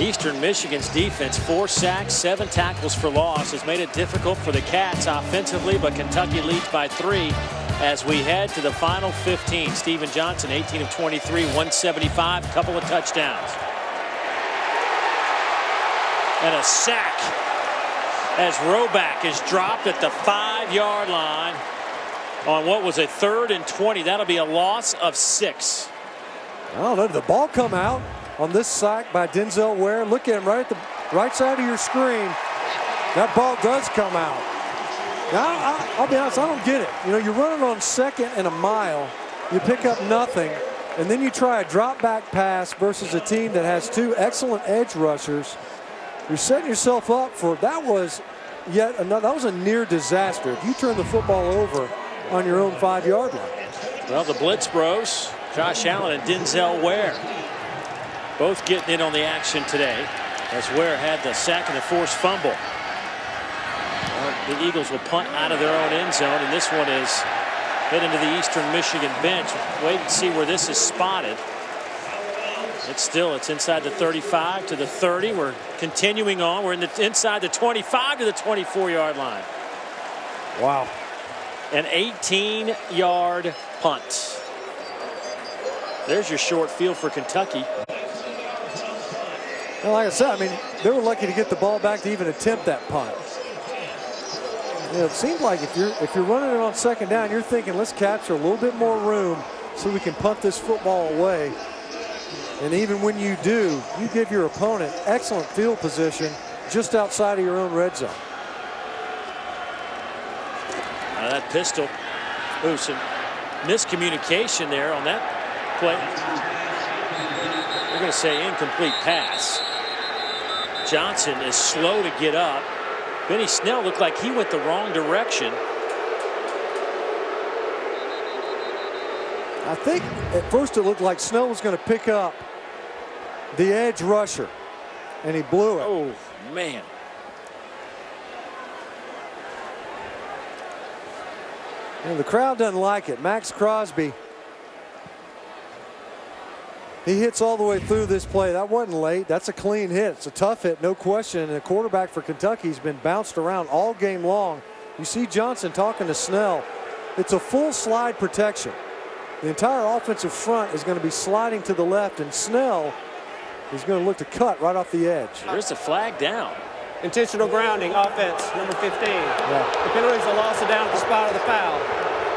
Eastern Michigan's defense, 4 sacks, 7 tackles for loss, has made it difficult for the Cats offensively, but Kentucky leads by 3 as we head to the final 15. Steven Johnson, 18 of 23, 175, a couple of touchdowns. And a sack as Roback is dropped at the 5-yard line on what was a 3rd and 20. That'll be a loss of 6. I don't know. Did the ball come out on this sack by Denzel Ware? Look at him right at the right side of your screen. That ball does come out. Now, I'll be honest, I don't get it. You know, you're running on 2nd and a mile. You pick up nothing, and then you try a drop back pass versus a team that has 2 excellent edge rushers. You're setting yourself up for, that was yet another, that was a near disaster. If you turn the football over on your own 5-yard line. Well, the Blitz Bros, Josh Allen and Denzel Ware, both getting in on the action today as Ware had the sack and the forced fumble. Well, the Eagles will punt out of their own end zone, and this one is hit into the Eastern Michigan bench. Wait and see where this is spotted. It's inside the 35 to the 30. We're continuing on. We're inside the 25 to the 24-yard line. Wow. An 18-yard punt. There's your short field for Kentucky. Well, like I said, I mean, they were lucky to get the ball back to even attempt that punt. You know, it seems like if you're running it on 2nd down, you're thinking, let's capture a little bit more room so we can punt this football away. And even when you do, you give your opponent excellent field position just outside of your own red zone. That pistol. Ooh, some miscommunication there on that play. We're going to say incomplete pass. Johnson is slow to get up. Benny Snell looked like he went the wrong direction. I think at first it looked like Snell was going to pick up the edge rusher, and he blew it. Oh, man. And the crowd doesn't like it. Max Crosby, he hits all the way through this play. That wasn't late. That's a clean hit. It's a tough hit, no question. And the quarterback for Kentucky has been bounced around all game long. You see Johnson talking to Snell. It's a full slide protection. The entire offensive front is going to be sliding to the left, and Snell is going to look to cut right off the edge. There's a flag down. Intentional grounding, offense, number 15. Yeah. The penalty is a loss of down at the spot of the foul.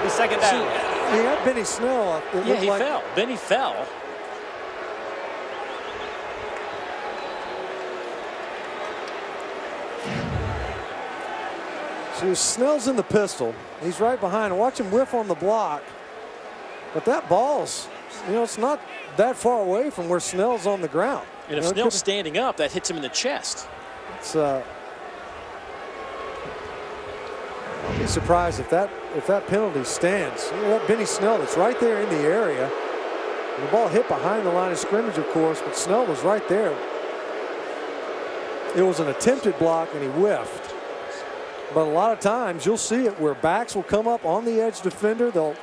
The 2nd down. He had Benny Snell. Yeah, he fell. Benny fell. So Snell's in the pistol. He's right behind. Watch him whiff on the block. But that ball's, you know, it's not that far away from where Snell's on the ground. And if Snell's standing up, that hits him in the chest. It's I'll be surprised if that penalty stands. You know, that Benny Snell that's right there in the area. And the ball hit behind the line of scrimmage, of course, but Snell was right there. It was an attempted block, and he whiffed. But a lot of times you'll see it where backs will come up on the edge defender. They'll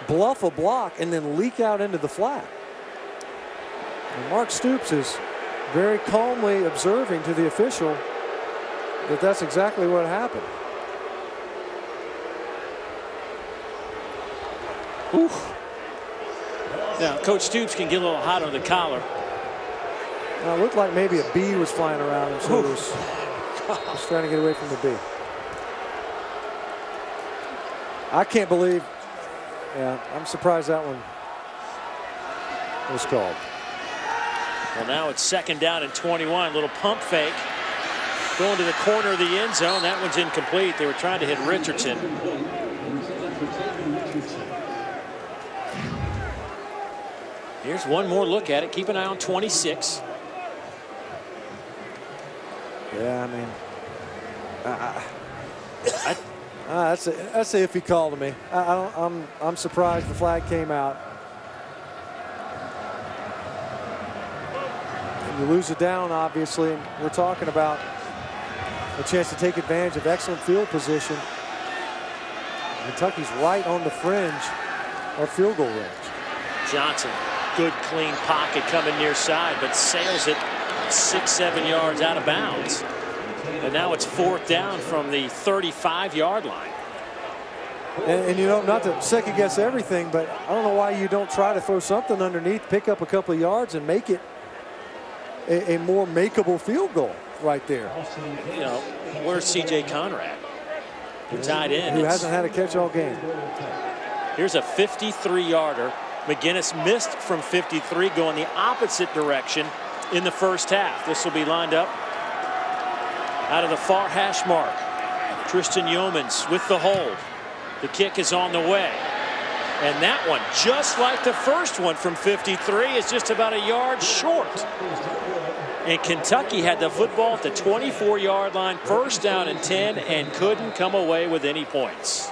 bluff a block and then leak out into the flat. And Mark Stoops is very calmly observing to the official that that's exactly what happened. Oof. Now, Coach Stoops can get a little hot on the collar. Now, it looked like maybe a bee was flying around him, so he was trying to get away from the bee. I can't believe, I'm surprised that one was called. Well, now it's 2nd down and 21. Little pump fake. Going to the corner of the end zone. That one's incomplete. They were trying to hit Richardson. Here's one more look at it. Keep an eye on 26. Yeah, I mean, that's a iffy call to me. I'm surprised the flag came out. You lose it down, obviously, and we're talking about a chance to take advantage of excellent field position. Kentucky's right on the fringe of field goal range. Johnson, good clean pocket coming near side, but sails it 6-7 yards out of bounds. And now it's 4th down from the 35-yard line. And you know, not to second guess everything, but I don't know why you don't try to throw something underneath, pick up a couple of yards, and make it a more makeable field goal right there. You know, where's C.J. Conrad? The tight end. Who hasn't had a catch all game. Here's a 53-yarder. McGinnis missed from 53, going the opposite direction in the first half. This will be lined up out of the far hash mark. Tristan Yeomans with the hold. The kick is on the way. And that one, just like the first one from 53, is just about a yard short. And Kentucky had the football at the 24-yard line, 1st down and 10, and couldn't come away with any points.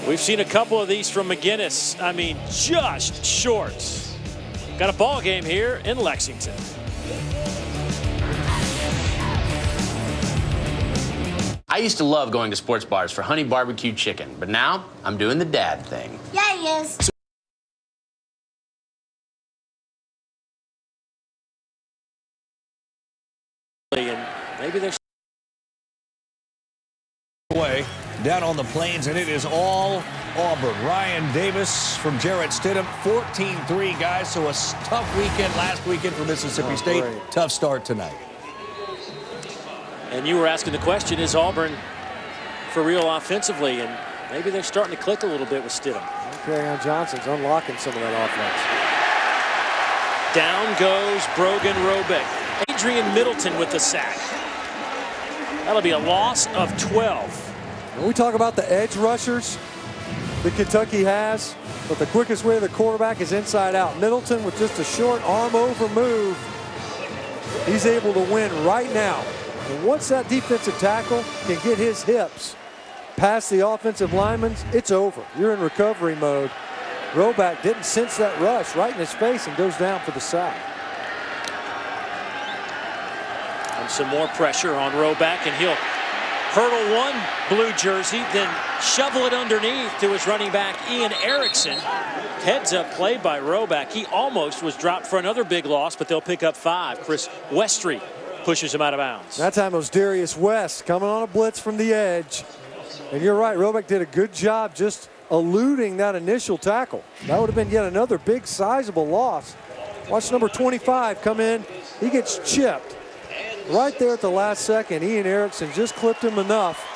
We've seen a couple of these from McGinnis. I mean, just short. Got a ball game here in Lexington. I used to love going to sports bars for honey barbecue chicken, but now I'm doing the dad thing. Yeah, he is. And maybe there's way down on the plains, and it is all Auburn. Ryan Davis from Jarrett Stidham, 14-3, guys. So a tough weekend last weekend for Mississippi State. Great. Tough start tonight. And you were asking the question, is Auburn for real offensively? And maybe they're starting to click a little bit with Stidham. Kerryon Johnson's unlocking some of that offense. Down goes Brogan Robeck. Adrian Middleton with the sack. That'll be a loss of 12. When we talk about the edge rushers that Kentucky has, but the quickest way to the quarterback is inside out. Middleton with just a short arm over move. He's able to win right now. And once that defensive tackle can get his hips past the offensive linemen, it's over. You're in recovery mode. Roback didn't sense that rush right in his face and goes down for the sack. And some more pressure on Roback, and he'll hurdle one blue jersey, then shovel it underneath to his running back, Ian Erickson. Heads up play by Roback. He almost was dropped for another big loss, but they'll pick up 5. Chris Westry pushes him out of bounds. That time it was Darius West coming on a blitz from the edge. And you're right, Roback did a good job just eluding that initial tackle. That would have been yet another big sizable loss. Watch number 25 come in. He gets chipped right there at the last second. Ian Erickson just clipped him enough.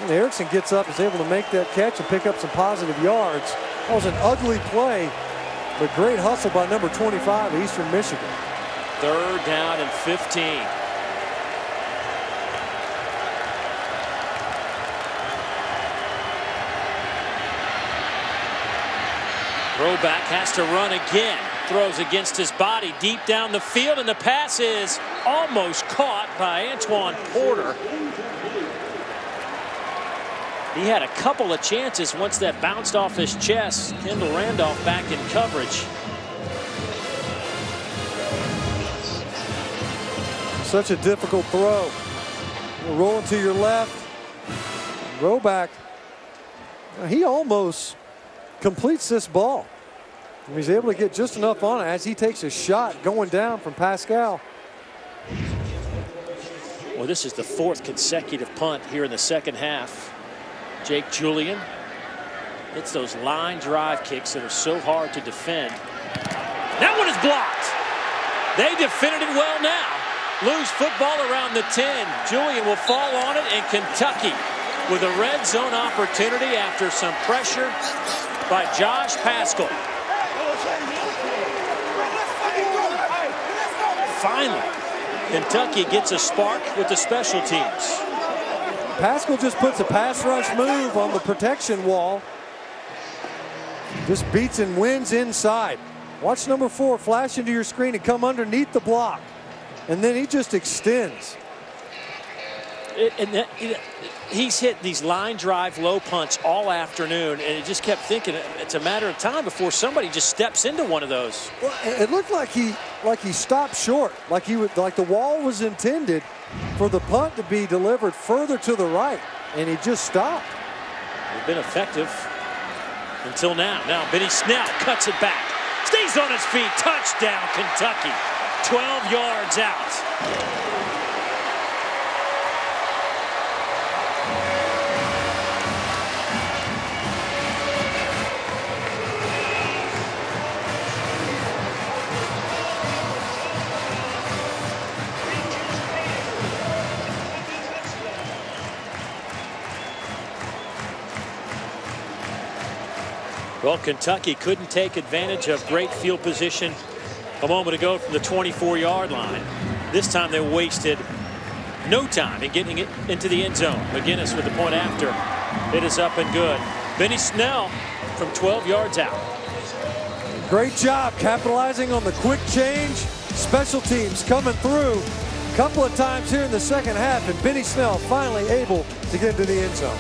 And Erickson gets up, is able to make that catch and pick up some positive yards. That was an ugly play, but great hustle by number 25 of Eastern Michigan. 3rd down and 15. Roback has to run again. Throws against his body deep down the field, and the pass is almost caught by Antoine Porter. He had a couple of chances once that bounced off his chest. Kendall Randolph back in coverage. Such a difficult throw. You're rolling to your left. Roback, he almost completes this ball. He's able to get just enough on it as he takes a shot going down from Pascal. Well, this is the 4th consecutive punt here in the second half. Jake Julian. It's those line drive kicks that are so hard to defend. That one is blocked. They defended it well now. Lose football around the 10. Julian will fall on it, and Kentucky with a red zone opportunity after some pressure by Josh Paschal. Finally, Kentucky gets a spark with the special teams. Paschal just puts a pass rush move on the protection wall. Just beats and wins inside. Watch number 4 flash into your screen and come underneath the block. And then he just extends. He's hit these line drive low punts all afternoon, and it just kept thinking it's a matter of time before somebody just steps into one of those. Well, it looked like he stopped short, like the wall was intended for the punt to be delivered further to the right, and he just stopped. They've been effective. until now. Now Benny Snell cuts it back. Stays on his feet. Touchdown, Kentucky. 12 yards out. Well, Kentucky couldn't take advantage of great field position a moment ago from the 24-yard line. This time they wasted no time in getting it into the end zone. McGinnis with the point after. It is up and good. Benny Snell from 12 yards out. Great job capitalizing on the quick change. Special teams coming through a couple of times here in the second half, and Benny Snell finally able to get into the end zone.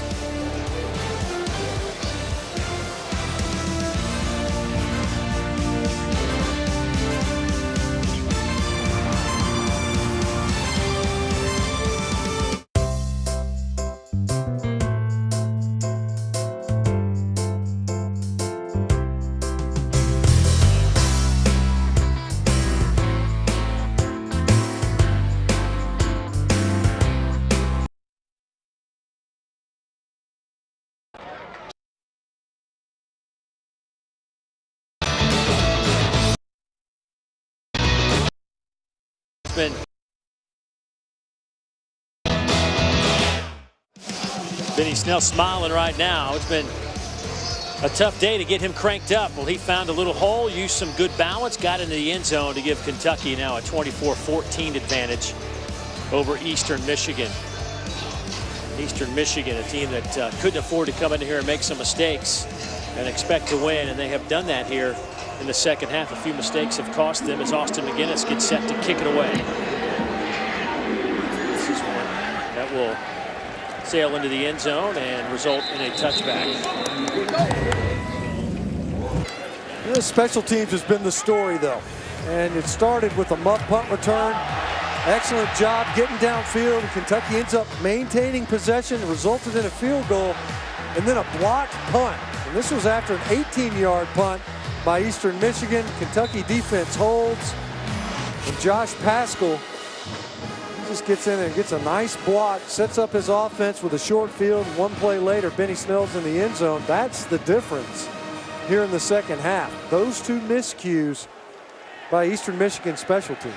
Benny Snell smiling right now. It's been a tough day to get him cranked up. Well, he found a little hole, used some good balance, got into the end zone to give Kentucky now a 24-14 advantage over Eastern Michigan. Eastern Michigan, a team that couldn't afford to come in here and make some mistakes and expect to win, and they have done that here in the second half. A few mistakes have cost them as Austin McGinnis gets set to kick it away. This is one that will sail into the end zone and result in a touchback. Special teams has been the story, though, and it started with a muff punt return. Excellent job getting downfield. Kentucky ends up maintaining possession. It resulted in a field goal and then a blocked punt. And this was after an 18-yard punt by Eastern Michigan. Kentucky defense holds, and Josh Paschal just gets in and gets a nice block, sets up his offense with a short field. One play later, Benny Snell's in the end zone. That's the difference here in the second half. Those two miscues by Eastern Michigan special teams.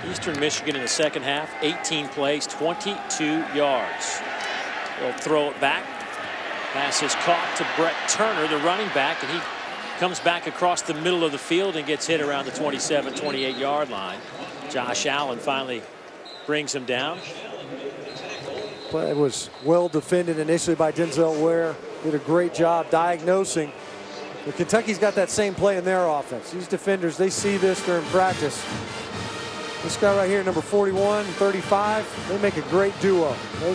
Eastern Michigan in the second half, 18 plays, 22 yards. They'll throw it back. Pass is caught to Brett Turner, the running back, and he comes back across the middle of the field and gets hit around the 27, 28-yard line. Josh Allen finally brings him down. Play was well defended initially by Denzel Ware. Did a great job diagnosing. But Kentucky's got that same play in their offense. These defenders, they see this during practice. This guy right here, number 41 and 35, they make a great duo.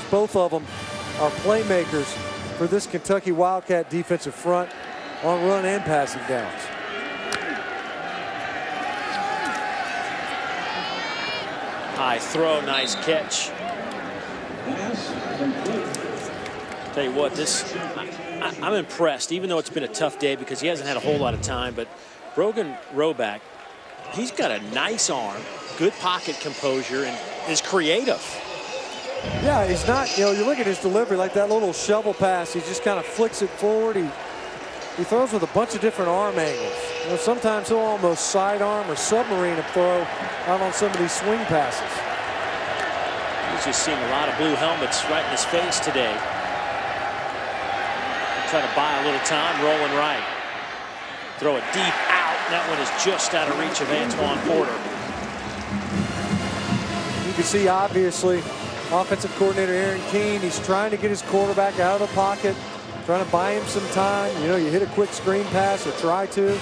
Both of them are playmakers for this Kentucky Wildcat defensive front on run and passing downs. High throw, nice catch. Tell you what, I'm impressed, even though it's been a tough day because he hasn't had a whole lot of time, but Brogan Roback, he's got a nice arm, good pocket composure, and is creative. Yeah, he's not, you look at his delivery, like that little shovel pass, he just kind of flicks it forward. He throws with a bunch of different arm angles. Sometimes he'll almost sidearm or submarine a throw out on some of these swing passes. He's just seen a lot of blue helmets right in his face today. Try to buy a little time, rolling right. Throw it deep out. That one is just out of reach of Antoine Porter. You can see, obviously, offensive coordinator Aaron Keene, he's trying to get his quarterback out of the pocket, trying to buy him some time. You hit a quick screen pass or try to.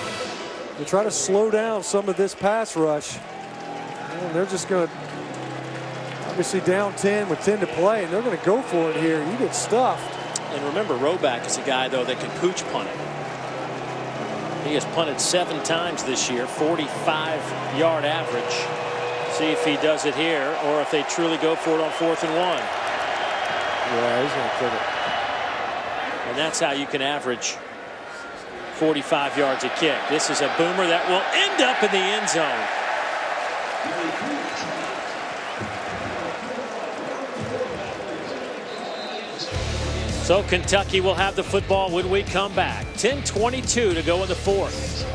You try to slow down some of this pass rush. And they're just going to, obviously down 10 with 10 to play, and they're going to go for it here. You get stuffed. And remember, Roback is a guy, though, that can pooch punt it. He has punted 7 times this year, 45-yard average. See if he does it here or if they truly go for it on 4th and 1. Yeah, he's going to kick it. And that's how you can average 45 yards a kick. This is a boomer that will end up in the end zone. So Kentucky will have the football when we come back. 10:22 to go in the fourth.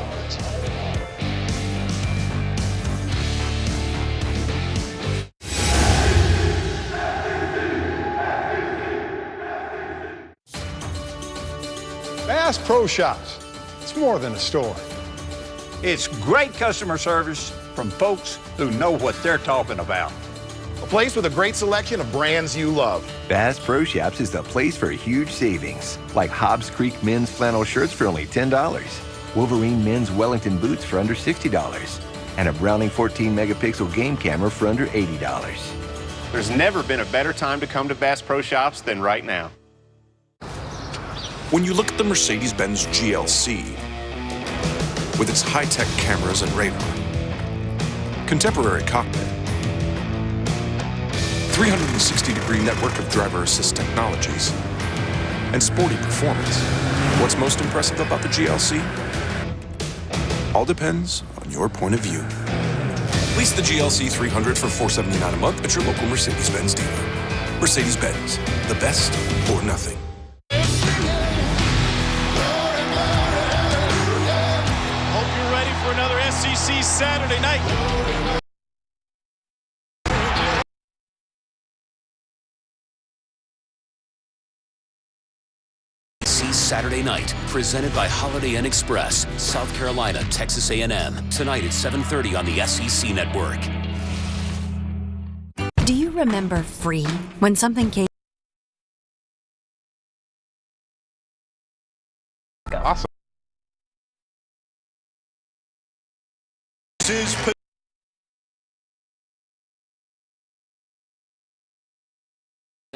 Bass Pro Shops. It's more than a store. It's great customer service from folks who know what they're talking about. A place with a great selection of brands you love. Bass Pro Shops is the place for huge savings, like Hobbs Creek men's flannel shirts for only $10, Wolverine men's Wellington boots for under $60, and a Browning 14 megapixel game camera for under $80. There's never been a better time to come to Bass Pro Shops than right now. When you look at the Mercedes-Benz GLC, with its high-tech cameras and radar, contemporary cockpit, 360-degree network of driver assist technologies, and sporty performance, what's most impressive about the GLC? All depends on your point of view. Lease the GLC 300 for $479 a month at your local Mercedes-Benz dealer. Mercedes-Benz, the best or nothing. Hope you're ready for another SEC Saturday night. Saturday night, presented by Holiday Inn Express, South Carolina, Texas A&M. Tonight at 7:30 on the SEC Network. Do you remember free? When something came... Awesome.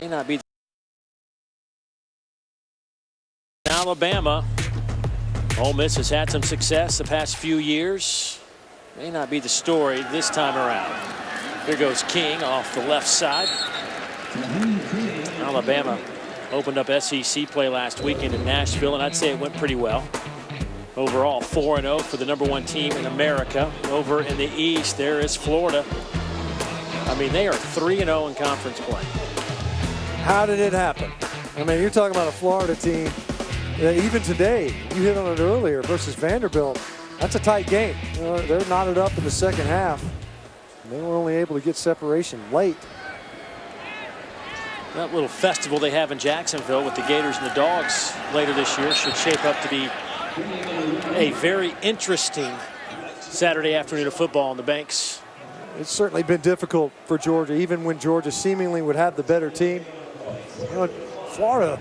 May not be. Alabama. Ole Miss has had some success the past few years. May not be the story this time around. Here goes King off the left side. Alabama opened up SEC play last weekend in Nashville, and I'd say it went pretty well. Overall, 4-0 for the #1 team in America. Over in the East, there is Florida. I mean, they are 3-0 in conference play. How did it happen? I mean, you're talking about a Florida team. Even today, you hit on it earlier, versus Vanderbilt. That's a tight game. They're knotted up in the second half. They were only able to get separation late. That little festival they have in Jacksonville with the Gators and the Dogs later this year should shape up to be a very interesting Saturday afternoon of football on the Banks. It's certainly been difficult for Georgia, even when Georgia seemingly would have the better team. You know, Florida,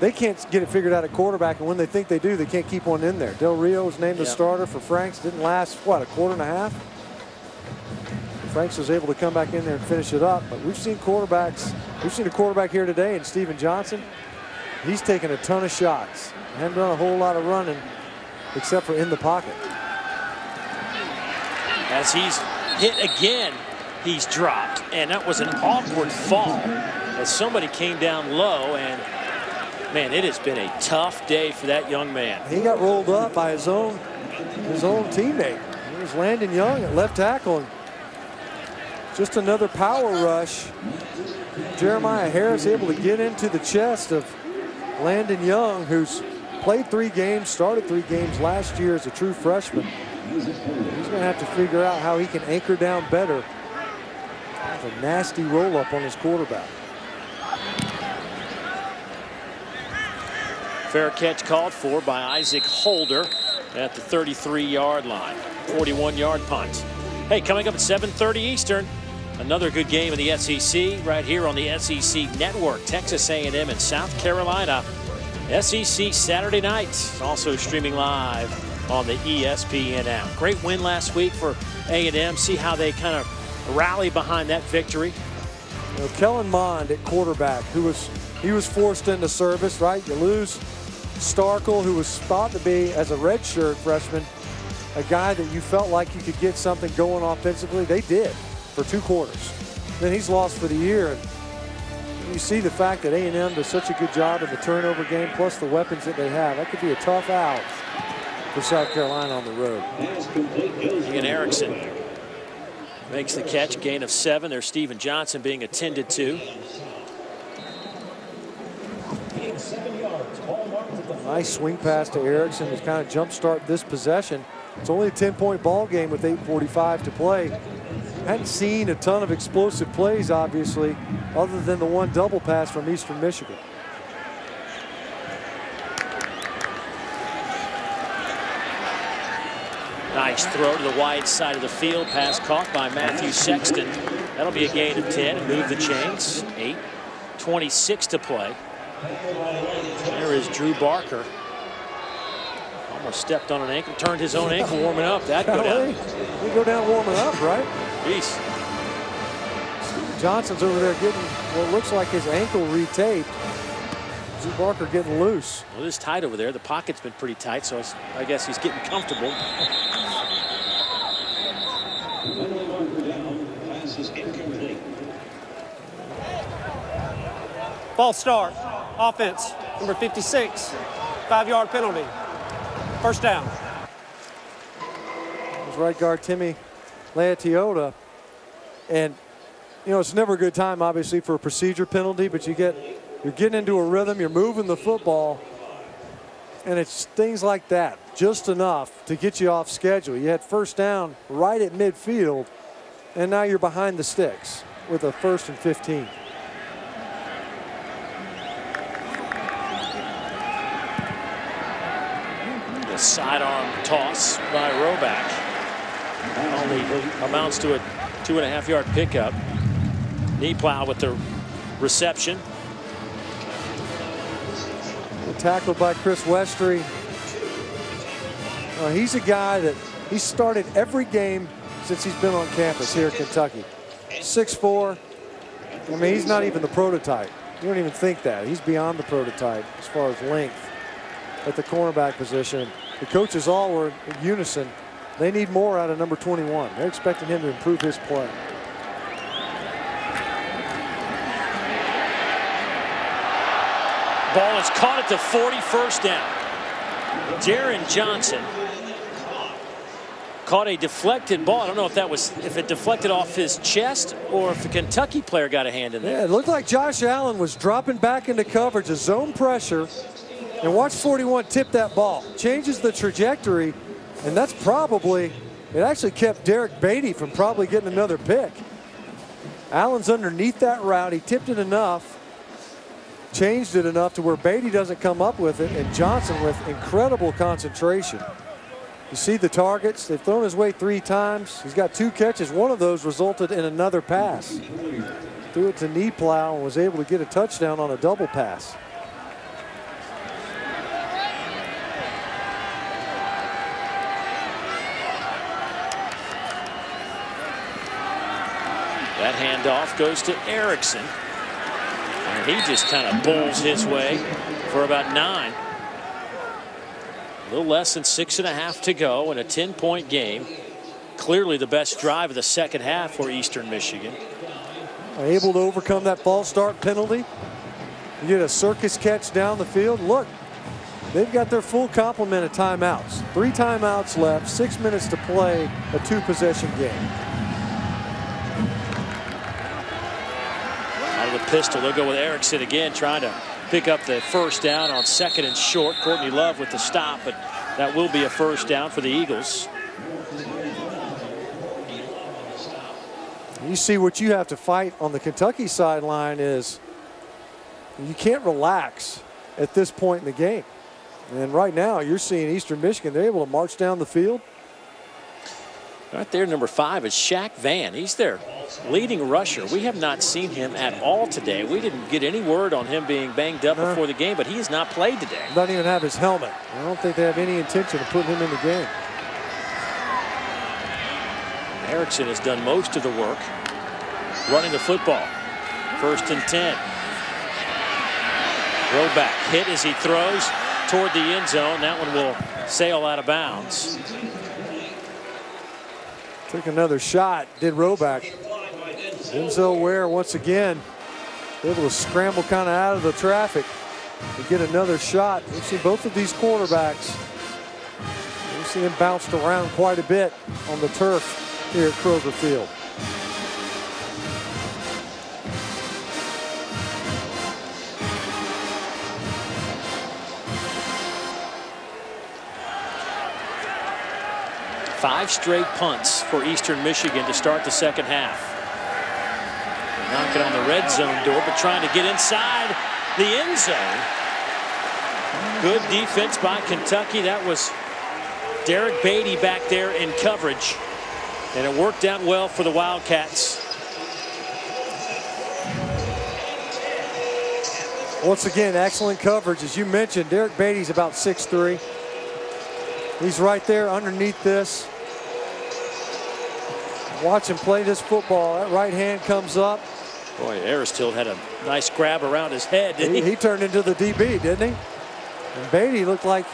they can't get it figured out at quarterback, and when they think they do, they can't keep one in there. Del Rio was named the starter for Franks. Didn't last, what, a quarter and a half? Franks was able to come back in there and finish it up. But we've seen quarterbacks. We've seen a quarterback here today in Steven Johnson. He's taken a ton of shots. Hadn't done a whole lot of running, except for in the pocket. As he's hit again, he's dropped. And that was an awkward fall as somebody came down low, and man, it has been a tough day for that young man. He got rolled up by his own teammate. It was Landon Young at left tackle. And just another power rush. Jeremiah Harris able to get into the chest of Landon Young, who's played 3 games, started 3 games last year as a true freshman. He's going to have to figure out how he can anchor down better. That's a nasty roll up on his quarterback. Fair catch called for by Isaac Holder at the 33-yard line. 41-yard punt. Hey, coming up at 7:30 Eastern, another good game in the SEC right here on the SEC Network. Texas A&M and South Carolina. SEC Saturday night. Also streaming live on the ESPN app. Great win last week for A&M. See how they kind of rally behind that victory. You know, Kellen Mond at quarterback, he was forced into service, right? You lose Starkel, who was thought to be, as a redshirt freshman, a guy that you felt like you could get something going offensively. They did for 2 quarters. Then he's lost for the year. And you see the fact that A&M does such a good job in the turnover game, plus the weapons that they have. That could be a tough out for South Carolina on the road. Ian Erickson makes the catch, gain of 7. There's Steven Johnson being attended to. Nice swing pass to Erickson to kind of jumpstart this possession. It's only a 10-point ball game with 8:45 to play. Hadn't seen a ton of explosive plays, obviously, other than the one double pass from Eastern Michigan. Nice throw to the wide side of the field. Pass caught by Matthew Sexton. That'll be a gain of 10 and move the chains. 8:26 to play. There is Drew Barker. Almost stepped on an ankle, turned his own ankle warming up. That'd go down. You go down warming up, right? Jeez. Johnson's over there getting what looks like his ankle retaped. Drew Barker getting loose. Well, it is tight over there. The pocket's been pretty tight, so I guess he's getting comfortable. False start. Offense. Number 56. 5-yard penalty. First down. There's right guard Timmy Leotiota. And, you know, it's never a good time, obviously, for a procedure penalty, but you're getting into a rhythm, you're moving the football, and it's things like that, just enough to get you off schedule. You had first down right at midfield, and now you're behind the sticks with a 1st and 15. The sidearm toss by Roback only amounts to a 2.5-yard pickup. Knee plow with the reception. Tackled by Chris Westry. He's a guy that he started every game since he's been on campus here at Kentucky. 6'4". I mean, he's not even the prototype. You don't even think that. He's beyond the prototype as far as length at the cornerback position. The coaches all were in unison. They need more out of number 21. They're expecting him to improve his play. Ball is caught at the 40, first down. Darren Johnson caught a deflected ball. I don't know if it deflected off his chest or if the Kentucky player got a hand in there. Yeah, it looked like Josh Allen was dropping back into coverage, a zone pressure, and watch 41 tip that ball. Changes the trajectory, and that's probably, it actually kept Derek Beatty from probably getting another pick. Allen's underneath that route. He tipped it enough, changed it enough to where Beatty doesn't come up with it, and Johnson with incredible concentration. You see the targets. They've thrown his way 3 times. He's got 2 catches. One of those resulted in another pass. Threw it to knee plow and was able to get a touchdown on a double pass. That handoff goes to Erickson. And he just kind of bowls his way for about 9. A little less than 6.5 to go in a 10-point game. Clearly the best drive of the second half for Eastern Michigan. Able to overcome that false start penalty. You get a circus catch down the field. Look, they've got their full complement of timeouts. 3 timeouts left, 6 minutes to play a 2-possession game. Out of the pistol, they'll go with Erickson again, trying to pick up the first down on 2nd and short. Courtney Love with the stop, but that will be a first down for the Eagles. You see what you have to fight on the Kentucky sideline is you can't relax at this point in the game. And right now you're seeing Eastern Michigan, they're able to march down the field. Right there, number 5 is Shaq Van. He's their leading rusher. We have not seen him at all today. We didn't get any word on him being banged up before the game, but he has not played today. Doesn't even have his helmet. I don't think they have any intention of putting him in the game. Erickson has done most of the work running the football. 1st and 10. Roback hit as he throws toward the end zone. That one will sail out of bounds. Took another shot, did Roback. Denzel Ware once again able to scramble kind of out of the traffic to get another shot. We've seen both of these quarterbacks See him bounced around quite a bit on the turf here at Kroger Field. Five straight punts for Eastern Michigan to start the second half. Knocking on the red zone door, but trying to get inside the end zone. Good defense by Kentucky. That was Derek Beatty back there in coverage, and it worked out well for the Wildcats. Once again, excellent coverage. As you mentioned, Derek Beatty's about 6'3". He's right there underneath this. Watch him play this football. That right hand comes up. Boy, Aristild had a nice grab around his head, didn't he? He turned into the DB, didn't he? And Beatty looked like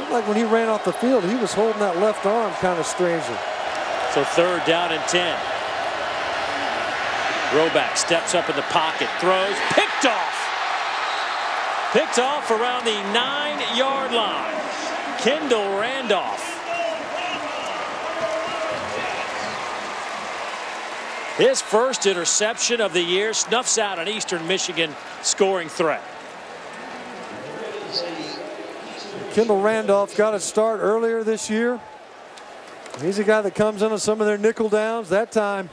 when he ran off the field, he was holding that left arm kind of strangely. So 3rd down and 10. Roback steps up in the pocket, throws, picked off. Picked off around the 9-yard line. Kendall Randolph. His first interception of the year snuffs out an Eastern Michigan scoring threat. Kendall Randolph got a start earlier this year. He's a guy that comes in on some of their nickel downs. That time,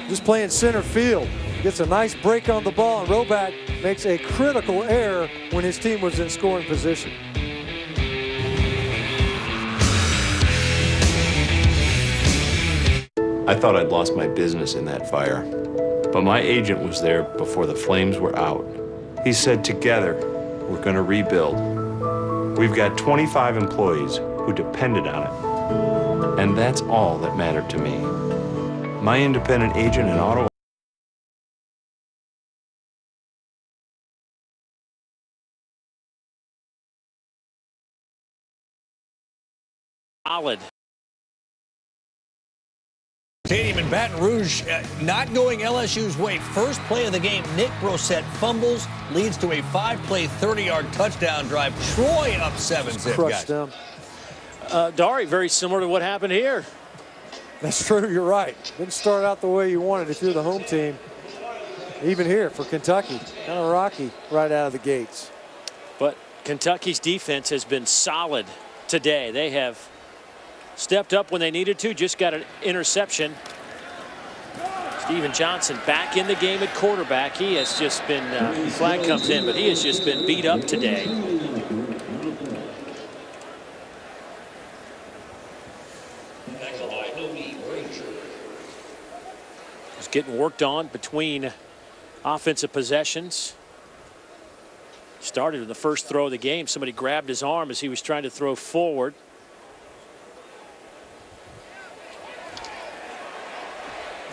just playing center field. Gets a nice break on the ball, and Roback makes a critical error when his team was in scoring position. I thought I'd lost my business in that fire, but my agent was there before the flames were out. He said, together, we're going to rebuild. We've got 25 employees who depended on it, and that's all that mattered to me. My independent agent in Ottawa. Solid. Stadium in Baton Rouge not going LSU's way. First play of the game, Nick Brossette fumbles, leads to a 5-play, 30-yard touchdown drive. Troy up 7-zip, Crushed guys. them. Dari, very similar to what happened here. That's true, you're right. Didn't start out the way you wanted if you're the home team. Even here for Kentucky, kind of rocky right out of the gates. But Kentucky's defense has been solid today. They have stepped up when they needed to, just got an interception. Steven Johnson back in the game at quarterback. He has just been, flag comes in, but he has just been beat up today. He's getting worked on between offensive possessions. Started in the first throw of the game. Somebody grabbed his arm as he was trying to throw forward.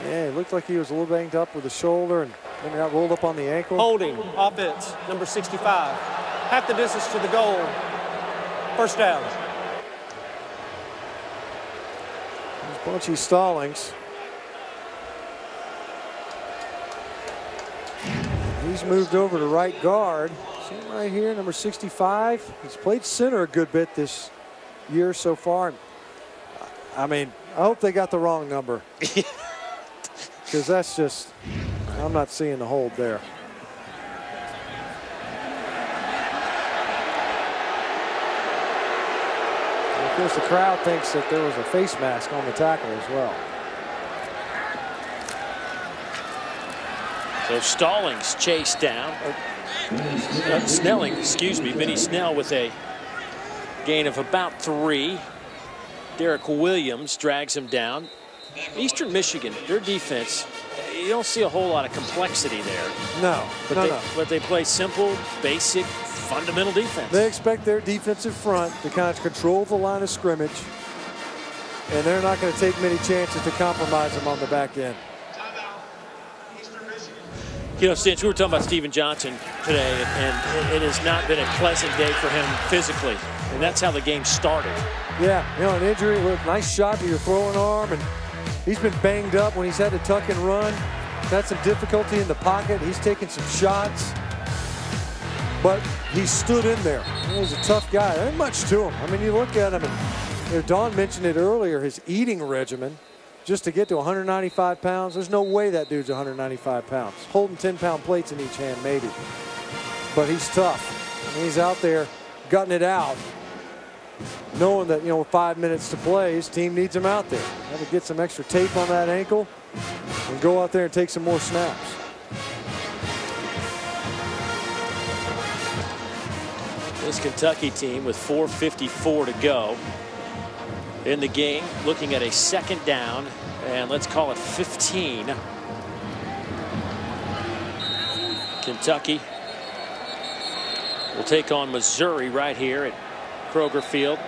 Yeah, it looked like he was a little banged up with the shoulder and then got rolled up on the ankle. Holding, offense, number 65. Half the distance to the goal. First down. There's Bunchy Stallings. He's moved over to right guard. See him right here, number 65. He's played center a good bit this year so far. I mean, I hope they got the wrong number. Because that's just, I'm not seeing the hold there. And of course, the crowd thinks that there was a face mask on the tackle as well. So Stallings chased down. Snelling, excuse me. Benny Snell with a gain of about 3. Derek Williams drags him down. Eastern Michigan, their defense, you don't see a whole lot of complexity there. No, but they play simple, basic, fundamental defense. They expect their defensive front to kind of control the line of scrimmage, and they're not going to take many chances to compromise them on the back end. You know, since we were talking about Steven Johnson today, and it has not been a pleasant day for him physically, and that's how the game started. Yeah, you know, an injury, look, nice shot to your throwing arm, and he's been banged up when he's had to tuck and run. Had some difficulty in the pocket. He's taken some shots, but he stood in there. He's a tough guy. There ain't much to him. I mean, you look at him, and Don mentioned it earlier, his eating regimen, just to get to 195 pounds. There's no way that dude's 195 pounds. Holding 10-pound plates in each hand, maybe. But he's tough. And he's out there gutting it out, knowing that, with 5 minutes to play, his team needs him out there. Have to get some extra tape on that ankle and go out there and take some more snaps. This Kentucky team with 4:54 to go in the game, looking at a second down, and let's call it 15. Kentucky will take on Missouri right here at Kroger Field.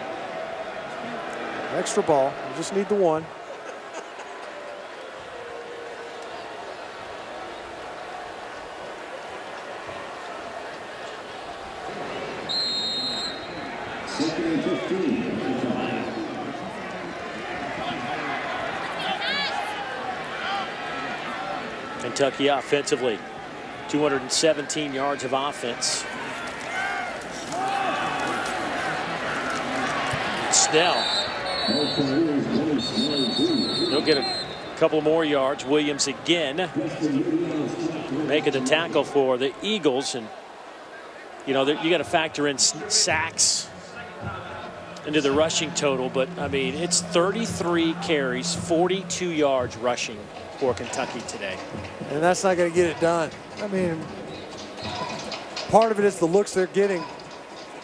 Extra ball. You just need the one. Kentucky offensively, 217 yards of offense. Snell. He'll get a couple more yards. Williams again making the tackle for the Eagles. And, you got to factor in sacks into the rushing total. But, I mean, it's 33 carries, 42 yards rushing for Kentucky today. And that's not going to get it done. I mean, part of it is the looks they're getting.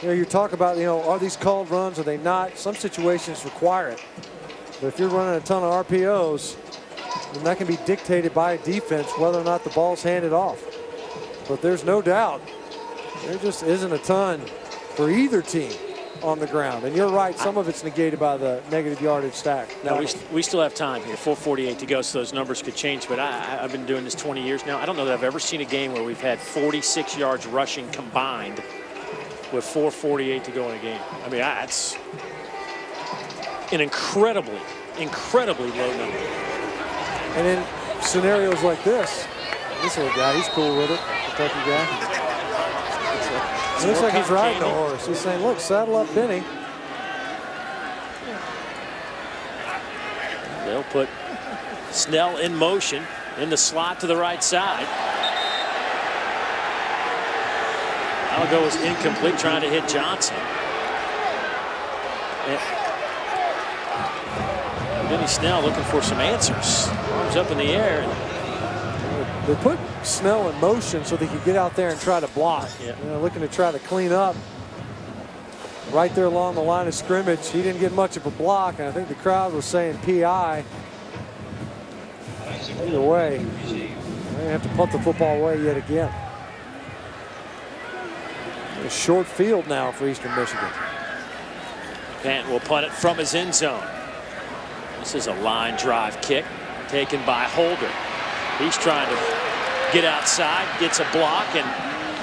You talk about, are these called runs? Are they not? Some situations require it. But if you're running a ton of RPOs, then that can be dictated by a defense whether or not the ball's handed off. But there's no doubt there just isn't a ton for either team on the ground. And you're right, some of it's negated by the negative yardage stack. Now, we still have time here, 4:48 to go, so those numbers could change. But I've been doing this 20 years now. I don't know that I've ever seen a game where we've had 46 yards rushing combined with 4:48 to go in a game. I mean, that's an incredibly low number. And in scenarios like this little guy, he's cool with it, Kentucky guy. It looks like he's riding the horse. He's saying, look, saddle up Benny. They'll put Snell in motion in the slot to the right side. Algo is incomplete, trying to hit Johnson. And Benny Snell looking for some answers. Arms up in the air. They put Snell in motion so they could get out there and try to block. Yeah. Looking to try to clean up right there along the line of scrimmage. He didn't get much of a block, and I think the crowd was saying PI. Either way, they have to punt the football away yet again. A short field now for Eastern Michigan. Pant will punt it from his end zone. This is a line drive kick taken by Holder. He's trying to get outside, gets a block, and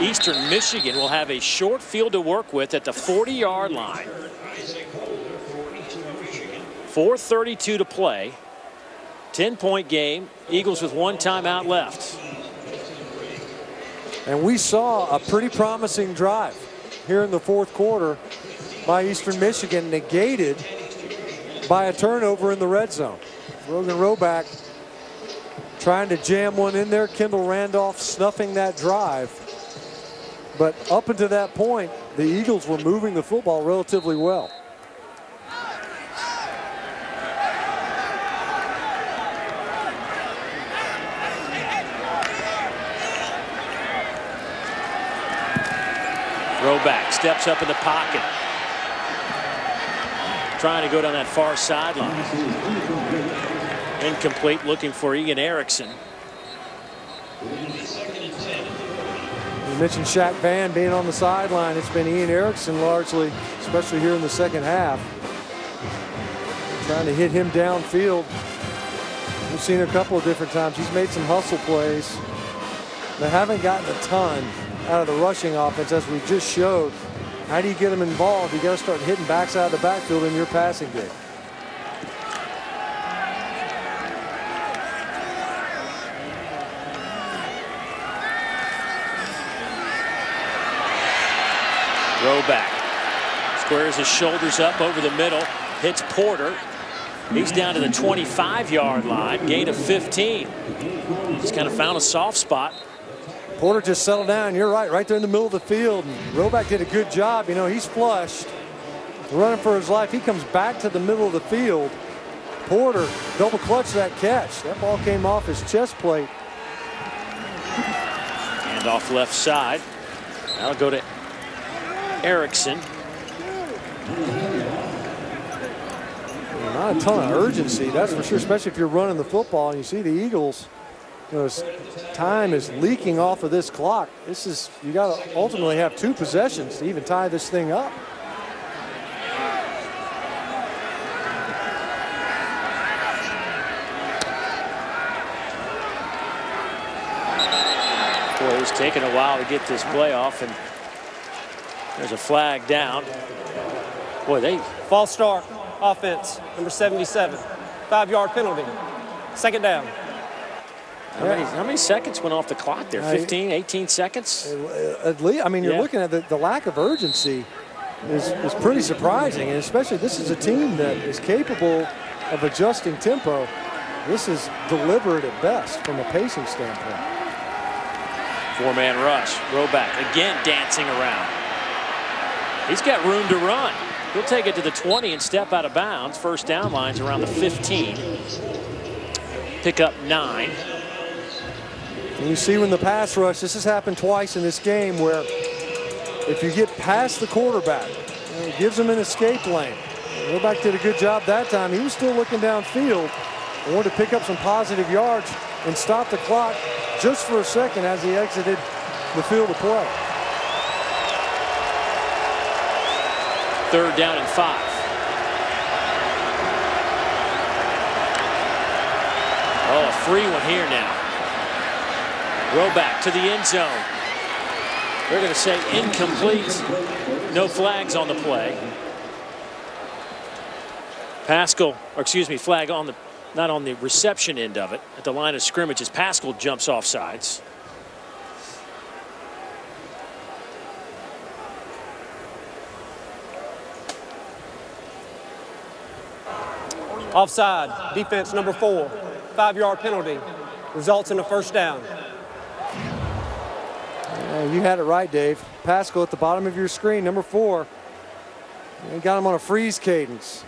Eastern Michigan will have a short field to work with at the 40-yard line. 4:32 to play. 10-point game. Eagles with one timeout left. And we saw a pretty promising drive here in the fourth quarter by Eastern Michigan, negated by a turnover in the red zone. Rogan Roback trying to jam one in there. Kendall Randolph snuffing that drive. But up until that point, the Eagles were moving the football relatively well. Roback steps up in the pocket, trying to go down that far sideline. Incomplete, looking for Ian Erickson. You mentioned Shaq Van being on the sideline. It's been Ian Erickson largely, especially here in the second half. Trying to hit him downfield. We've seen a couple of different times. He's made some hustle plays. They haven't gotten a ton out of the rushing offense, as we just showed. How do you get them involved? You got to start hitting backs out of the backfield in your passing game. Roback squares his shoulders up over the middle, hits Porter. He's down to the 25-yard line, gain of 15. Just kind of found a soft spot. Porter just settled down. You're right there in the middle of the field. And Roback did a good job. You know, he's flushed, running for his life. He comes back to the middle of the field. Porter double clutched that catch. That ball came off his chest plate. And off left side. That'll go to Erickson. Not a ton of urgency, that's for sure, especially if you're running the football and you see the Eagles. You know, time is leaking off of this clock. You got to ultimately have 2 possessions to even tie this thing up. Boy, it's taken a while to get this play off, and there's a flag down. Boy, they false start. Offense, number 77. 5-yard penalty. Second down. How many seconds went off the clock there? 15, 18 seconds? At least, I mean, you're looking at the lack of urgency is pretty surprising, and especially this is a team that is capable of adjusting tempo. This is deliberate at best from a pacing standpoint. 4-man rush. Roback again dancing around. He's got room to run. He'll take it to the 20 and step out of bounds. First down line's around the 15. Pick up 9. And you see when the pass rush, this has happened twice in this game, where if you get past the quarterback, it gives him an escape lane. Roback did a good job that time. He was still looking downfield. He wanted to pick up some positive yards and stop the clock just for a second as he exited the field of play. 3rd down and 5. Oh, a free one here now. Roback to the end zone. They're going to say incomplete. No flags on the play. Flag on the, not on the reception end of it. At the line of scrimmage as Pascal jumps off sides. Offside, defense number 4, 5-yard penalty, results in a first down. You had it right, Dave. Pascal at the bottom of your screen, number 4. You got him on a freeze cadence.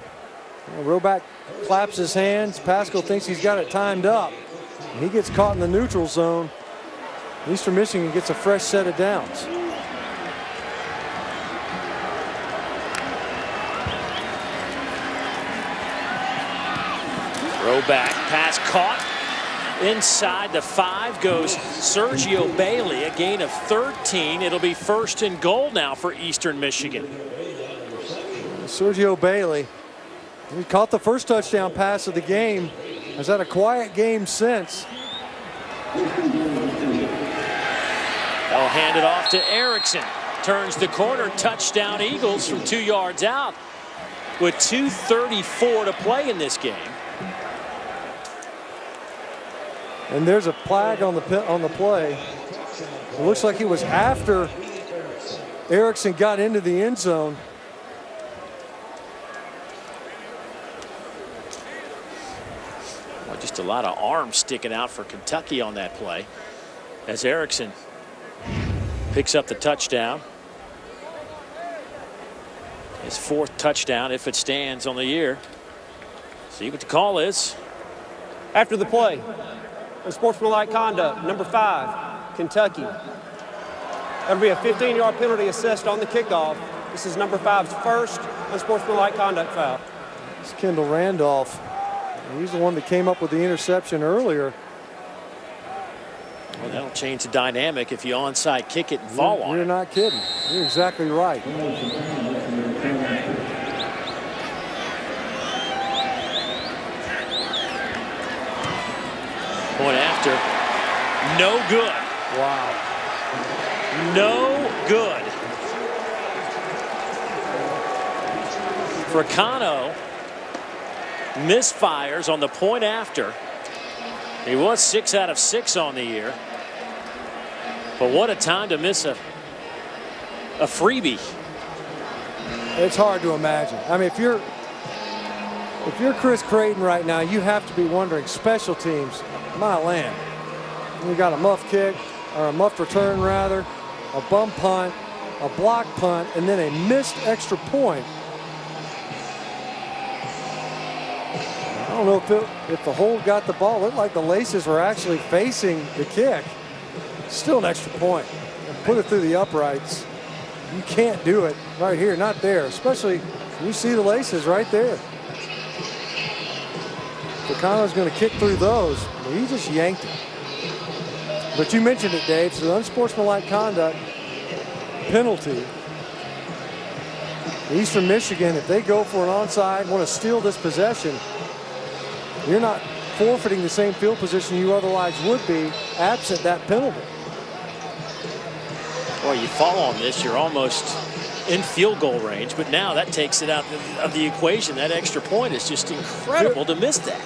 Roback claps his hands. Pascal thinks he's got it timed up. He gets caught in the neutral zone. Eastern Michigan gets a fresh set of downs. Roback, pass caught. Inside the 5 goes Sergio Bailey, a gain of 13. It'll be 1st and goal now for Eastern Michigan. Sergio Bailey, he caught the first touchdown pass of the game. Has had a quiet game since. They'll hand it off to Erickson. Turns the corner, touchdown Eagles from 2 yards out with 2:34 to play in this game. And there's a flag on the play. It looks like it was after Erickson got into the end zone. Well, just a lot of arms sticking out for Kentucky on that play as Erickson picks up the touchdown. His 4th touchdown, if it stands, on the year. See what the call is. After the play, unsportsmanlike conduct, number 5, Kentucky. That'll be a 15-yard penalty assessed on the kickoff. This is number 5's first unsportsmanlike conduct foul. It's Kendall Randolph. He's the one that came up with the interception earlier. Well, that'll change the dynamic if you onside kick it and fall on it. You're not kidding. You're exactly right. Point after. No good. Wow. No good. Fricano misfires on the point after. He was 6 out of 6 on the year. But what a time to miss a freebie. It's hard to imagine. I mean, If you're Chris Creighton right now, you have to be wondering, special teams, my land. You got a muff kick, or a muffed return rather, a bum punt, a block punt, and then a missed extra point. I don't know if the hold got the ball. It looked like the laces were actually facing the kick. Still an extra point. And put it through the uprights. You can't do it right here, not there, especially when you see the laces right there. Takano's going to kick through those. He just yanked it. But you mentioned it, Dave. It's an unsportsmanlike conduct penalty. Eastern Michigan, if they go for an onside, want to steal this possession, you're not forfeiting the same field position you otherwise would be absent that penalty. Well, you fall on this, you're almost in field goal range, but now that takes it out of the equation. That extra point is just incredible to miss that.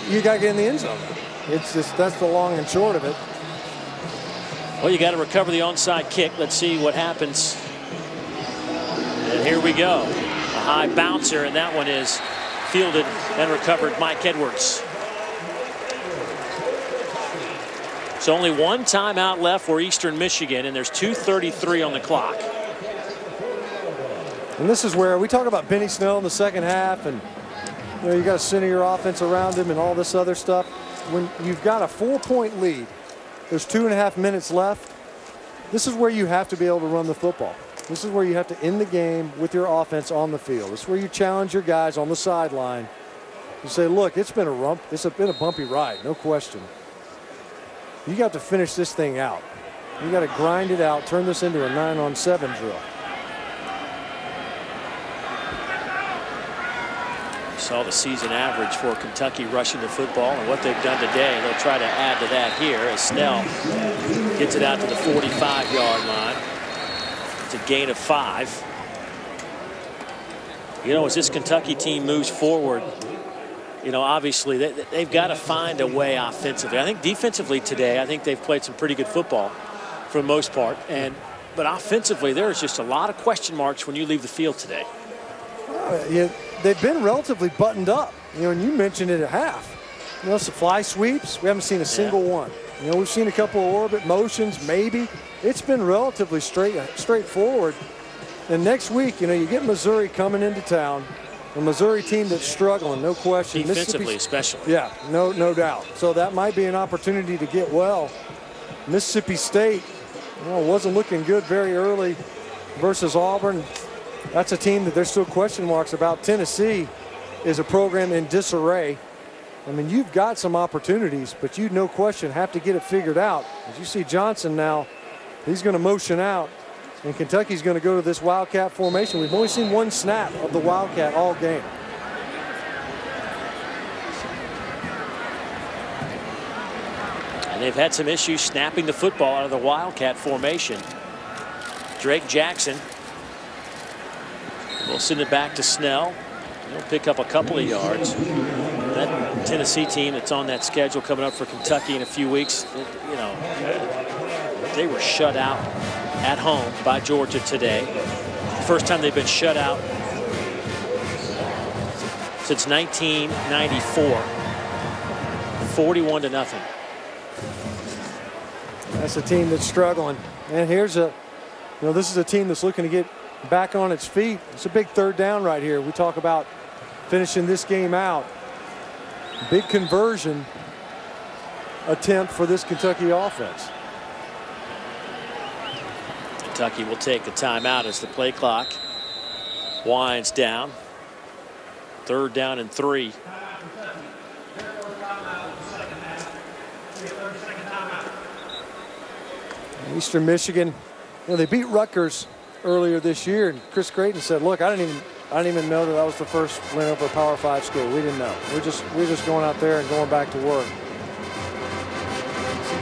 You got to get in the end zone. It's just, that's the long and short of it. Well, you got to recover the onside kick. Let's see what happens. And here we go. A high bouncer, and that one is fielded and recovered. Mike Edwards. So only one timeout left for Eastern Michigan, and there's 2:33 on the clock. And this is where we talk about Benny Snell in the second half, and you got to center your offense around him and all this other stuff. When you've got a 4-point lead, there's 2.5 minutes left. This is where you have to be able to run the football. This is where you have to end the game with your offense on the field. This is where you challenge your guys on the sideline. You say, look, it's been a bumpy ride, no question. You got to finish this thing out. You got to grind it out, turn this into a 9-on-7 drill. You saw the season average for Kentucky rushing the football, and what they've done today, they'll try to add to that here as Snell gets it out to the 45-yard line. It's a gain of 5. You know, as this Kentucky team moves forward, you know, obviously they've got to find a way offensively. I think defensively today, I think they've played some pretty good football for the most part. But offensively, there's just a lot of question marks when you leave the field today. They've been relatively buttoned up. You know, and you mentioned it at half. You know, some fly sweeps. We haven't seen a single one. You know, we've seen a couple of orbit motions, maybe. It's been relatively straightforward. And next week, you know, you get Missouri coming into town. A Missouri team that's struggling, no question. Defensively, especially. Yeah, no doubt. So that might be an opportunity to get well. Mississippi State, you know, wasn't looking good very early versus Auburn. That's a team that there's still question marks about. Tennessee is a program in disarray. I mean, you've got some opportunities, but you, no question, have to get it figured out. As you see Johnson now, he's going to motion out. And Kentucky's going to go to this Wildcat formation. We've only seen one snap of the Wildcat all game. And they've had some issues snapping the football out of the Wildcat formation. Drake Jackson will send it back to Snell. He'll pick up a couple of yards. That Tennessee team that's on that schedule coming up for Kentucky in a few weeks, you know, they were shut out at home by Georgia today. First time they've been shut out since 1994. 41-0. That's a team that's struggling. And here's you know, this is a team that's looking to get back on its feet. It's a big third down right here. We talk about finishing this game out. Big conversion attempt for this Kentucky offense. Kentucky will take a timeout as the play clock winds down. 3rd down and 3. Eastern Michigan, you know, they beat Rutgers earlier this year, and Chris Creighton said, look, I didn't even know that was the first win over a Power 5 school. We didn't know. We're just going out there and going back to work.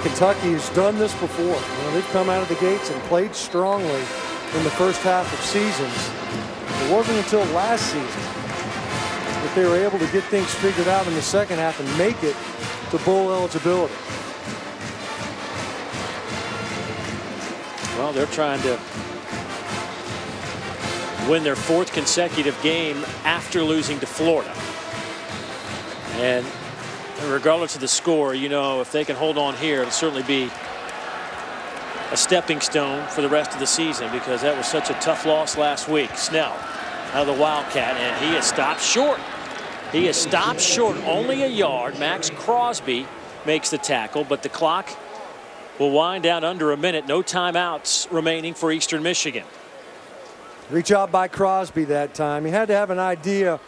Kentucky's done this before. You know, they've come out of the gates and played strongly in the first half of seasons. It wasn't until last season that they were able to get things figured out in the second half and make it to bowl eligibility. Well, they're trying to win their 4th consecutive game after losing to Florida. And regardless of the score, you know, if they can hold on here, it'll certainly be a stepping stone for the rest of the season, because that was such a tough loss last week. Snell out of the Wildcat, and he is stopped short. He is stopped short, only a yard. Max Crosby makes the tackle, but the clock will wind down under a minute. No timeouts remaining for Eastern Michigan. Great job by Crosby that time. He had to have an idea.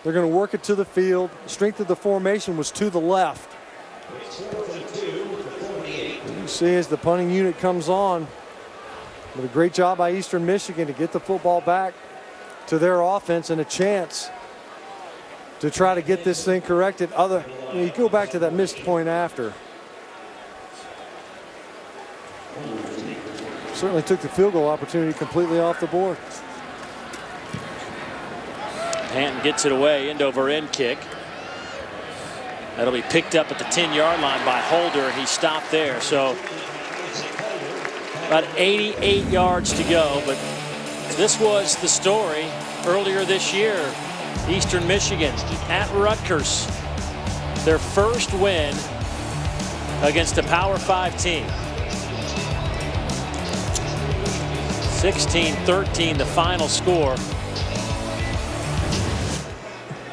They're going to work it to the field. The strength of the formation was to the left. You see as the punting unit comes on. But a great job by Eastern Michigan to get the football back to their offense and a chance to try to get this thing corrected. You go back to that missed point after. Certainly took the field goal opportunity completely off the board. Hanton gets it away, end over end kick. That'll be picked up at the 10-yard line by Holder, and he stopped there. So about 88 yards to go, but this was the story earlier this year. Eastern Michigan at Rutgers, their first win against a Power 5 team. 16-13 the final score.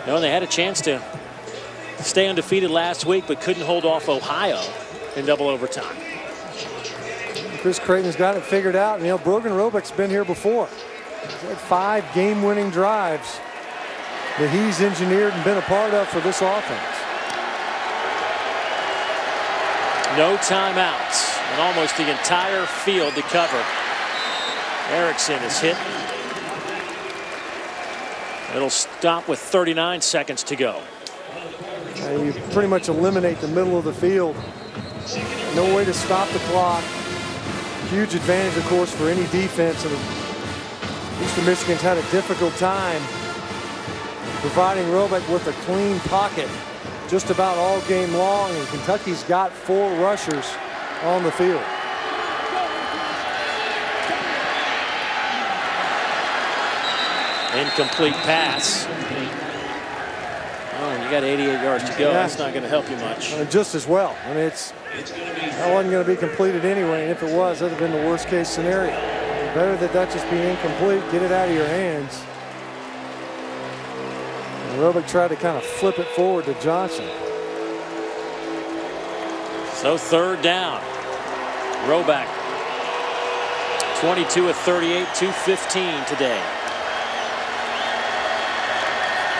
No, they had a chance to stay undefeated last week, but couldn't hold off Ohio in double overtime. Chris Creighton's got it figured out, and you know, Brogan Robick's been here before. He's had 5 game-winning drives that he's engineered and been a part of for this offense. No timeouts, and almost the entire field to cover. Erickson is hit. It'll stop with 39 seconds to go. You pretty much eliminate the middle of the field. No way to stop the clock. Huge advantage, of course, for any defense. And Eastern Michigan's had a difficult time providing Roebuck with a clean pocket just about all game long, and Kentucky's got 4 rushers on the field. Incomplete pass. Oh, you got 88 yards to go. That's not going to help you much. Just as well. I mean, that wasn't going to be completed anyway, and if it was, that would have been the worst case scenario. Better that just be incomplete, get it out of your hands. And Roebuck tried to kind of flip it forward to Johnson. So 3rd down. Roebuck 22 of 38, 215 today.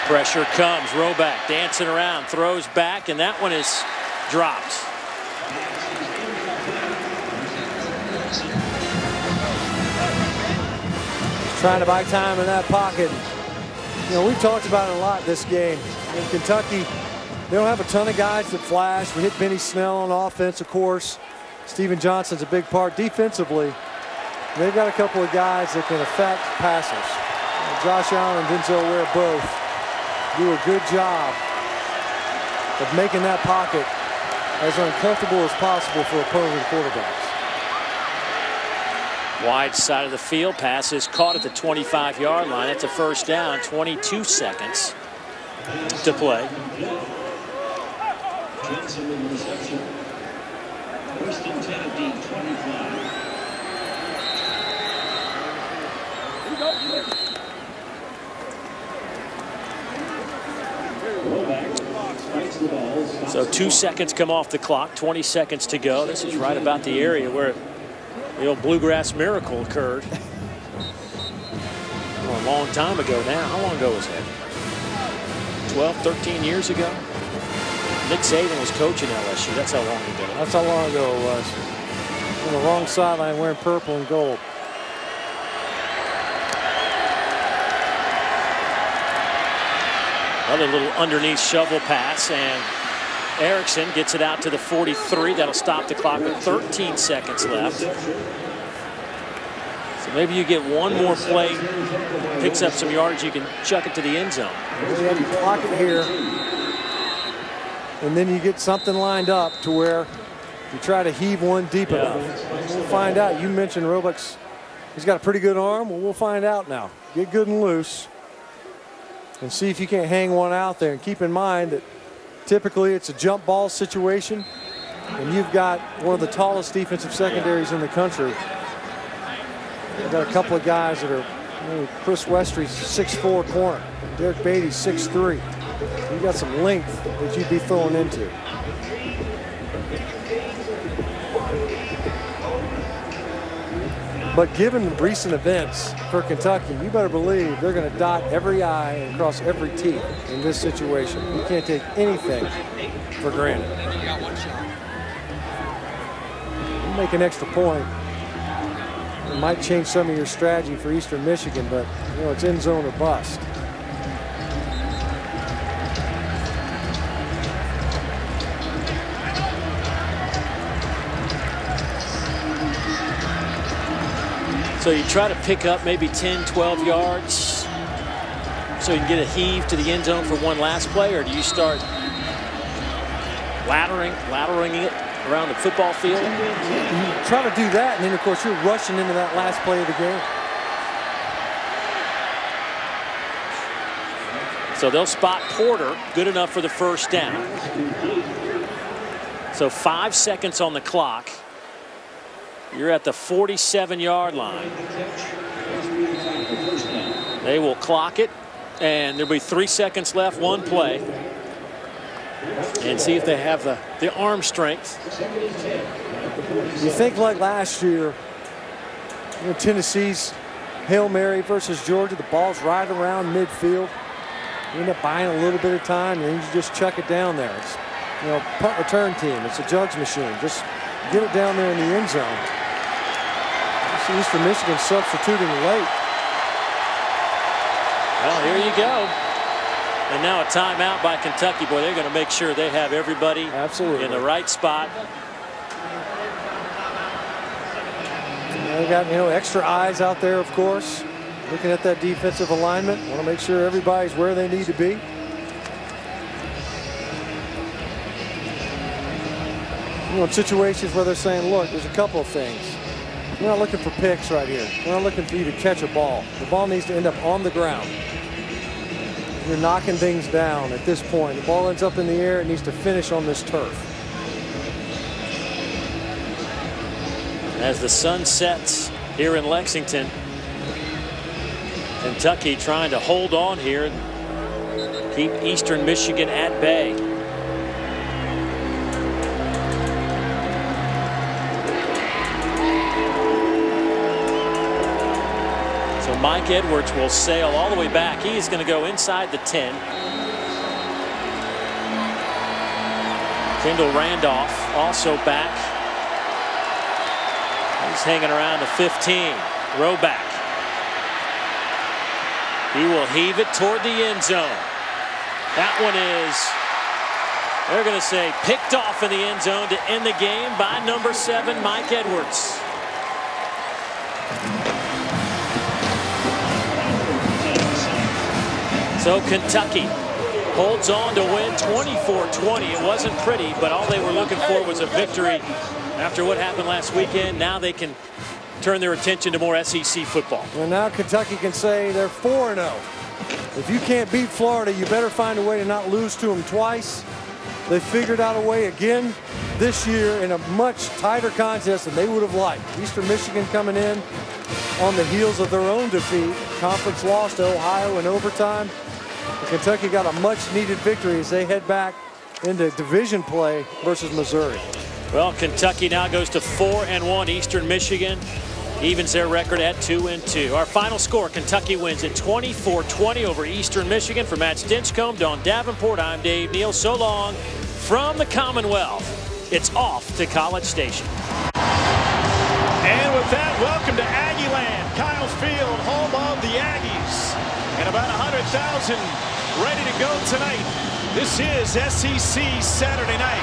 Pressure comes. Roebuck dancing around, throws back, and that one is dropped. Trying to buy time in that pocket. You know, we've talked about it a lot this game. In Kentucky, they don't have a ton of guys that flash. We hit Benny Snell on offense, of course. Steven Johnson's a big part defensively. They've got a couple of guys that can affect passes. Josh Allen and Denzel Ware both do a good job of making that pocket as uncomfortable as possible for opposing quarterbacks. Wide side of the field, pass is caught at the 25-yard line. That's a first down, 22 seconds to play. First and 10 at the 25. So 2 seconds come off the clock, 20 seconds to go. This is right about the area where the old Bluegrass Miracle occurred. Oh, a long time ago now. How long ago was that? 12, 13 years ago? Nick Saban was coaching LSU. That's how long ago. That's how long ago it was. On the wrong sideline wearing purple and gold. Another little underneath shovel pass, and Erickson gets it out to the 43. That'll stop the clock with 13 seconds left. So maybe you get one more play, picks up some yards, you can chuck it to the end zone. You have your pocket here, and then you get something lined up to where you try to heave one deep enough. We'll find out. You mentioned Roebuck's, he's got a pretty good arm. Well, we'll find out now. Get good and loose and see if you can't hang one out there. And keep in mind that Typically, it's a jump ball situation, and you've got one of the tallest defensive secondaries in the country. You've got a couple of guys that are, Chris Westry's 6'4" corner, Derek Beatty's 6'3". You've got some length that you'd be throwing into. But given recent events for Kentucky, you better believe they're going to dot every I and cross every T in this situation. You can't take anything for granted. You make an extra point, it might change some of your strategy for Eastern Michigan, but it's end zone or bust. So you try to pick up maybe 10, 12 yards so you can get a heave to the end zone for one last play, or do you start laddering it around the football field? You try to do that, and then, of course, you're rushing into that last play of the game. So they'll spot Porter, good enough for the first down. So 5 seconds on the clock. You're at the 47-yard line. They will clock it, and there'll be 3 seconds left, one play. And see if they have the arm strength. You think like last year, Tennessee's Hail Mary versus Georgia, the ball's right around midfield. You end up buying a little bit of time, and then you just chuck it down there. It's, punt return team. It's a jugs machine. Just get it down there in the end zone. Eastern Michigan substituting late. Well, here you go. And now a timeout by Kentucky. Boy, they're going to make sure they have everybody in the right spot. They got extra eyes out there, of course, looking at that defensive alignment. Want to make sure everybody's where they need to be. In situations where they're saying, look, there's a couple of things. We're not looking for picks right here. We're not looking for you to catch a ball. The ball needs to end up on the ground. You're knocking things down at this point. The ball ends up in the air. It needs to finish on this turf. As the sun sets here in Lexington, Kentucky trying to hold on here and keep Eastern Michigan at bay. Mike Edwards will sail all the way back. He is going to go inside the 10. Kendall Randolph also back. He's hanging around the 15. Roback. He will heave it toward the end zone. That one is, they're going to say, picked off in the end zone to end the game by number 7, Mike Edwards. So Kentucky holds on to win 24-20. It wasn't pretty, but all they were looking for was a victory after what happened last weekend. Now they can turn their attention to more SEC football. Well, now Kentucky can say they're 4-0. If you can't beat Florida, you better find a way to not lose to them twice. They figured out a way again this year in a much tighter contest than they would have liked. Eastern Michigan coming in on the heels of their own defeat. Conference loss to Ohio in overtime. Kentucky got a much-needed victory as they head back into division play versus Missouri. Well, Kentucky now goes to 4-1. Eastern Michigan evens their record at 2-2. Our final score, Kentucky wins at 24-20 over Eastern Michigan. For Matt Stinchcomb, Dawn Davenport, I'm Dave Neal. So long from the Commonwealth. It's off to College Station. And with that, welcome to Aggie Land. Kyle Field, home of the Aggies. And about 100,000 ready to go tonight. This is SEC Saturday night.